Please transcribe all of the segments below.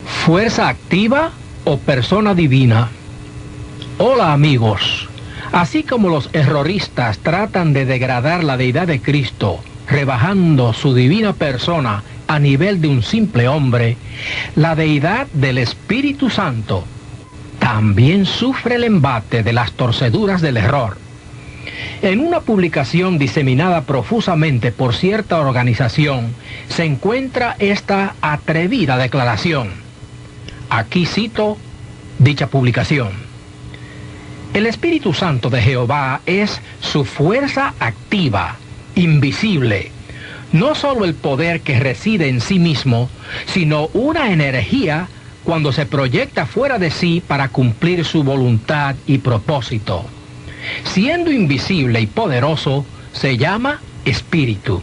¿Fuerza activa o persona divina? Hola amigos, así como los erroristas tratan de degradar la deidad de Cristo, rebajando su divina persona a nivel de un simple hombre, la deidad del Espíritu Santo también sufre el embate de las torceduras del error. En una publicación diseminada profusamente por cierta organización, se encuentra esta atrevida declaración. Aquí cito dicha publicación. El Espíritu Santo de Jehová es su fuerza activa, invisible, no solo el poder que reside en sí mismo, sino una energía cuando se proyecta fuera de sí para cumplir su voluntad y propósito. Siendo invisible y poderoso, se llama Espíritu.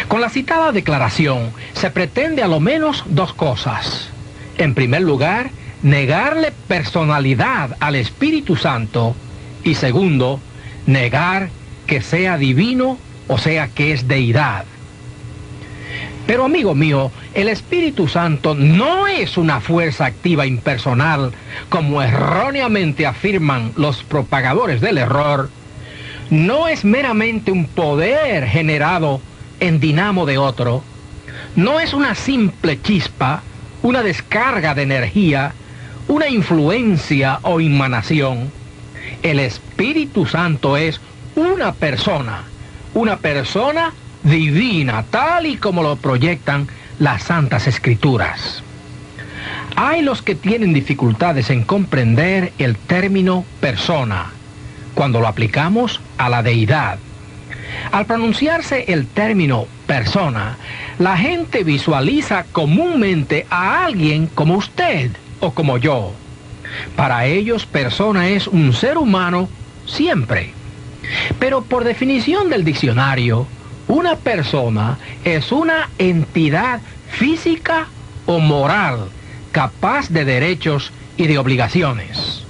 Con la citada declaración, se pretende a lo menos dos cosas. En primer lugar, negarle personalidad al Espíritu Santo y segundo, negar que sea divino, o sea que es deidad. Pero amigo mío, el Espíritu Santo no es una fuerza activa impersonal, como erróneamente afirman los propagadores del error. No es meramente un poder generado en dinamo de otro. No es una simple chispa, una descarga de energía, una influencia o emanación. El Espíritu Santo es una persona divina, tal y como lo proyectan las Santas Escrituras. Hay los que tienen dificultades en comprender el término persona, cuando lo aplicamos a la deidad. Al pronunciarse el término persona, la gente visualiza comúnmente a alguien como usted o como yo. Para ellos, persona es un ser humano siempre. Pero por definición del diccionario, una persona es una entidad física o moral capaz de derechos y de obligaciones.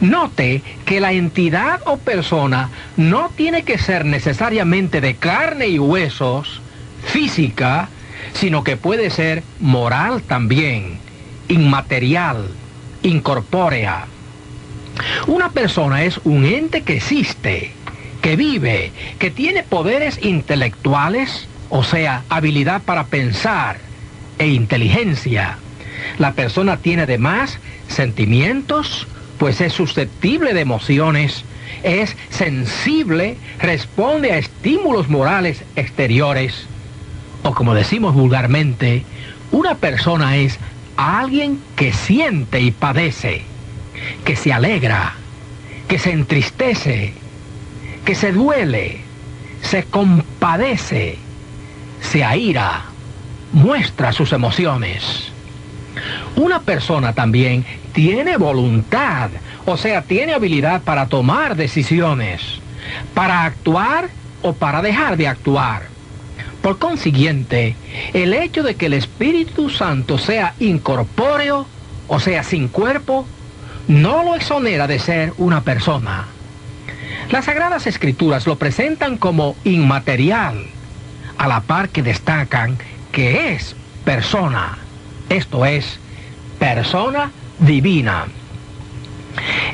Note que la entidad o persona no tiene que ser necesariamente de carne y huesos, física, sino que puede ser moral también, inmaterial, incorpórea. Una persona es un ente que existe, que vive, que tiene poderes intelectuales, o sea, habilidad para pensar e inteligencia. La persona tiene además sentimientos, pues es susceptible de emociones, es sensible, responde a estímulos morales exteriores, o como decimos vulgarmente, una persona es alguien que siente y padece, que se alegra, que se entristece, que se duele, se compadece, se aira, muestra sus emociones. Una persona también tiene voluntad, o sea, tiene habilidad para tomar decisiones, para actuar o para dejar de actuar. Por consiguiente, el hecho de que el Espíritu Santo sea incorpóreo, o sea, sin cuerpo, no lo exonera de ser una persona. Las Sagradas Escrituras lo presentan como inmaterial, a la par que destacan que es persona, esto es, persona divina.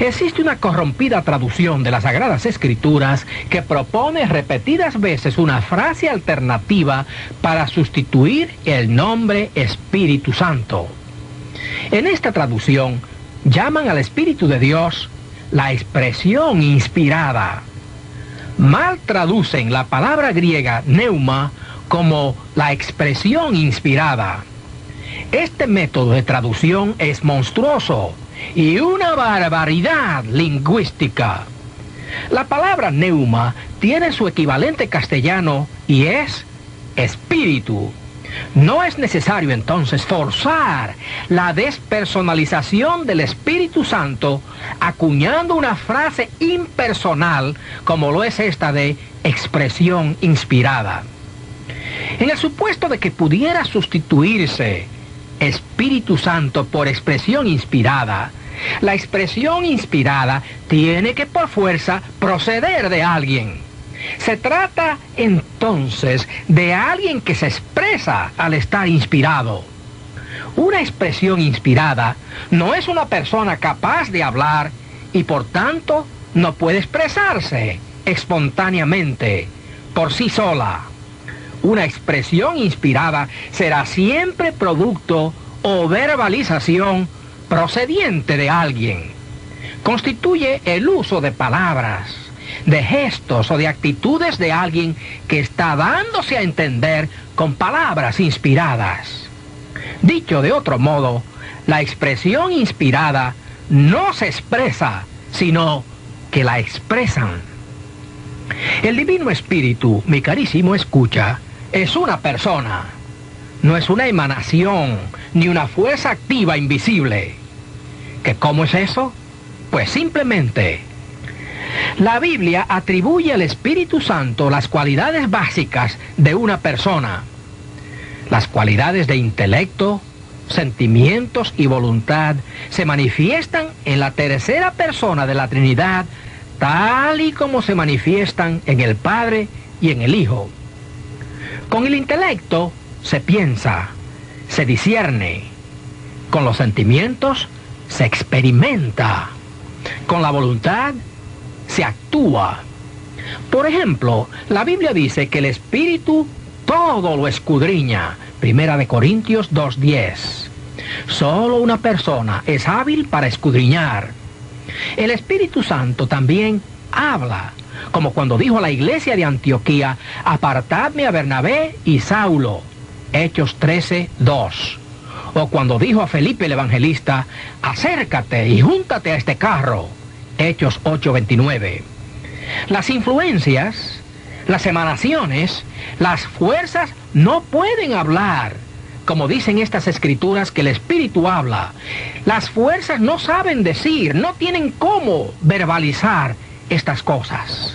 Existe una corrompida traducción de las Sagradas Escrituras que propone repetidas veces una frase alternativa para sustituir el nombre Espíritu Santo. En esta traducción, llaman al Espíritu de Dios la expresión inspirada. Mal traducen la palabra griega pneuma como la expresión inspirada. Este método de traducción es monstruoso y una barbaridad lingüística. La palabra pneuma tiene su equivalente castellano y es espíritu. No es necesario entonces forzar la despersonalización del Espíritu Santo acuñando una frase impersonal como lo es esta de expresión inspirada. En el supuesto de que pudiera sustituirse Espíritu Santo por expresión inspirada, la expresión inspirada tiene que por fuerza proceder de alguien. Se trata entonces de alguien que se expresa al estar inspirado. Una expresión inspirada no es una persona capaz de hablar y por tanto no puede expresarse espontáneamente por sí sola. Una expresión inspirada será siempre producto o verbalización procediente de alguien. Constituye el uso de palabras, de gestos o de actitudes de alguien que está dándose a entender con palabras inspiradas. Dicho de otro modo, la expresión inspirada no se expresa, sino que la expresan. El Divino Espíritu, mi carísimo escucha, es una persona. No es una emanación, ni una fuerza activa invisible. ¿Que cómo es eso? Pues simplemente, la Biblia atribuye al Espíritu Santo las cualidades básicas de una persona. Las cualidades de intelecto, sentimientos y voluntad se manifiestan en la tercera persona de la Trinidad, tal y como se manifiestan en el Padre y en el Hijo. Con el intelecto se piensa, se discierne. Con los sentimientos se experimenta. Con la voluntad se actúa. Por ejemplo, la Biblia dice que el Espíritu todo lo escudriña. 1 Corintios 2:10. Solo una persona es hábil para escudriñar. El Espíritu Santo también habla, como cuando dijo a la iglesia de Antioquía: apartadme a Bernabé y Saulo. Hechos 13:2. O cuando dijo a Felipe el evangelista: acércate y júntate a este carro. Hechos 8:29. Las influencias, las emanaciones, las fuerzas no pueden hablar, como dicen estas escrituras que el Espíritu habla. Las fuerzas no saben decir, no tienen cómo verbalizar estas cosas.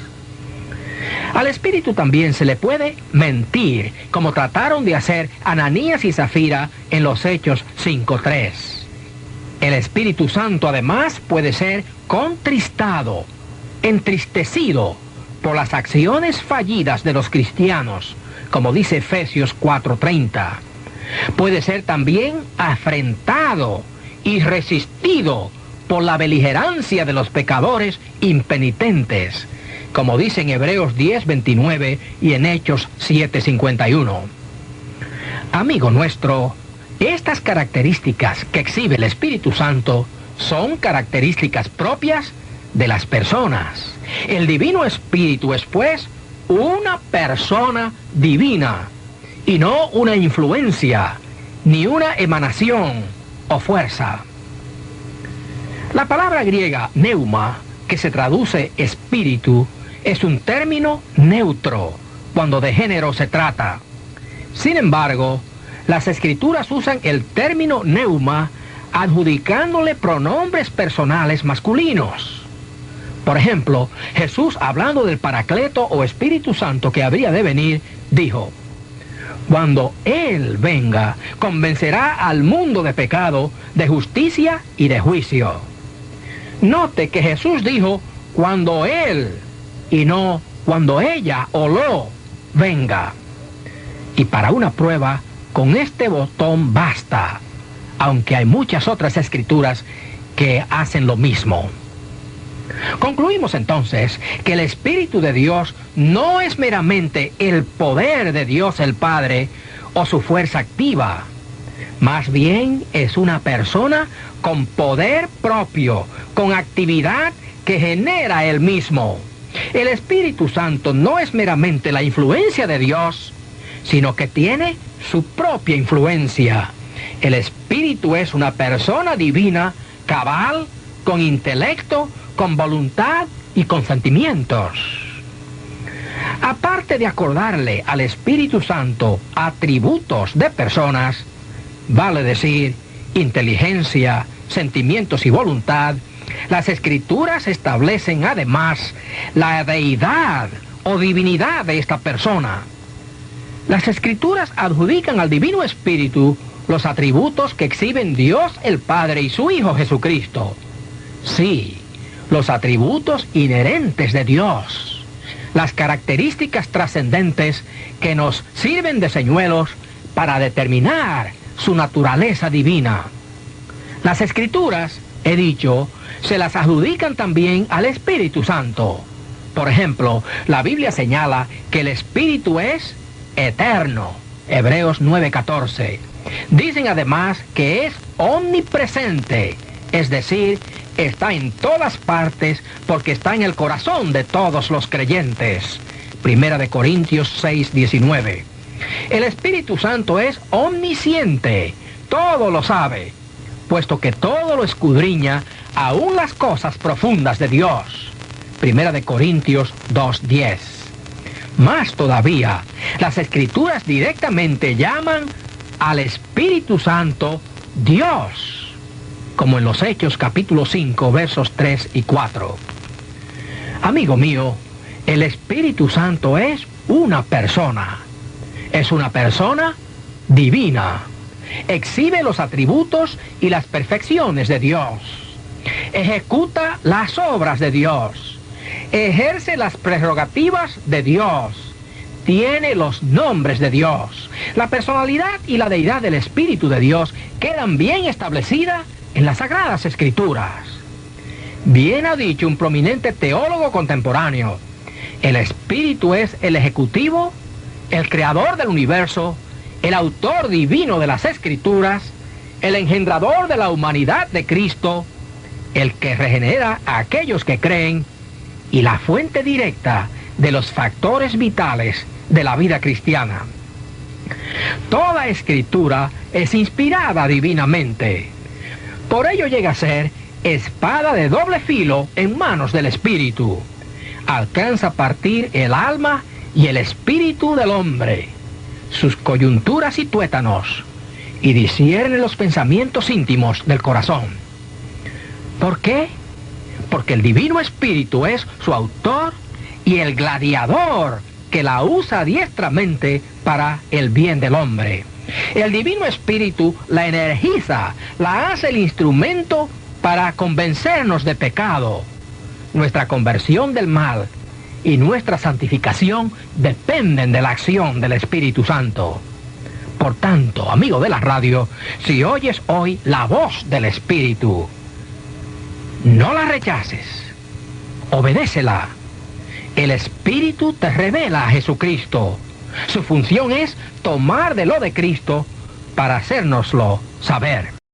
Al Espíritu también se le puede mentir, como trataron de hacer Ananías y Zafira en los Hechos 5:3. El Espíritu Santo además puede ser contristado, entristecido por las acciones fallidas de los cristianos, como dice Efesios 4:30. Puede ser también afrentado y resistido por la beligerancia de los pecadores impenitentes, como dice en Hebreos 10:29 y en Hechos 7:51. Amigo nuestro, estas características que exhibe el Espíritu Santo son características propias de las personas. El Divino Espíritu es, pues, una persona divina y no una influencia, ni una emanación o fuerza. La palabra griega pneuma, que se traduce espíritu, es un término neutro cuando de género se trata. Sin embargo, las Escrituras usan el término pneuma adjudicándole pronombres personales masculinos. Por ejemplo, Jesús, hablando del Paracleto o Espíritu Santo que habría de venir, dijo: cuando Él venga, convencerá al mundo de pecado, de justicia y de juicio. Note que Jesús dijo cuando Él y no cuando ella o lo venga. Y para una prueba, con este botón basta, aunque hay muchas otras escrituras que hacen lo mismo. Concluimos entonces que el Espíritu de Dios no es meramente el poder de Dios el Padre o su fuerza activa. Más bien es una persona con poder propio, con actividad que genera él mismo. El Espíritu Santo no es meramente la influencia de Dios, sino que tiene su propia influencia. El Espíritu es una persona divina, cabal, con intelecto, con voluntad y con sentimientos. Aparte de acordarle al Espíritu Santo atributos de personas, vale decir, inteligencia, sentimientos y voluntad, las Escrituras establecen además la deidad o divinidad de esta persona. Las Escrituras adjudican al Divino Espíritu los atributos que exhiben Dios el Padre y su Hijo Jesucristo. Sí, los atributos inherentes de Dios, las características trascendentes que nos sirven de señuelos para determinar su naturaleza divina. Las Escrituras, he dicho, se las adjudican también al Espíritu Santo. Por ejemplo, la Biblia señala que el Espíritu es eterno. Hebreos 9:14. Dicen además que es omnipresente, es decir, está en todas partes porque está en el corazón de todos los creyentes. Primera de Corintios 6:19. El Espíritu Santo es omnisciente, todo lo sabe, puesto que todo lo escudriña, aún las cosas profundas de Dios. Primera de Corintios 2:10. Más todavía, las Escrituras directamente llaman al Espíritu Santo Dios, como en los Hechos capítulo 5, versos 3 y 4. Amigo mío, el Espíritu Santo es una persona. Es una persona divina. Exhibe los atributos y las perfecciones de Dios. Ejecuta las obras de Dios. Ejerce las prerrogativas de Dios. Tiene los nombres de Dios. La personalidad y la deidad del Espíritu de Dios quedan bien establecidas en las Sagradas Escrituras. Bien ha dicho un prominente teólogo contemporáneo: el Espíritu es el ejecutivo, el creador del universo, el autor divino de las Escrituras, el engendrador de la humanidad de Cristo, el que regenera a aquellos que creen y la fuente directa de los factores vitales de la vida cristiana. Toda Escritura es inspirada divinamente. Por ello llega a ser espada de doble filo en manos del Espíritu. Alcanza a partir el alma y el espíritu del hombre, sus coyunturas y tuétanos, y discierne los pensamientos íntimos del corazón. ¿Por qué? Porque el Divino Espíritu es su autor y el gladiador que la usa diestramente para el bien del hombre. El Divino Espíritu la energiza, la hace el instrumento para convencernos de pecado. Nuestra conversión del mal y nuestra santificación dependen de la acción del Espíritu Santo. Por tanto, amigo de la radio, si oyes hoy la voz del Espíritu, no la rechaces, obedécela. El Espíritu te revela a Jesucristo. Su función es tomar de lo de Cristo para hacérnoslo saber.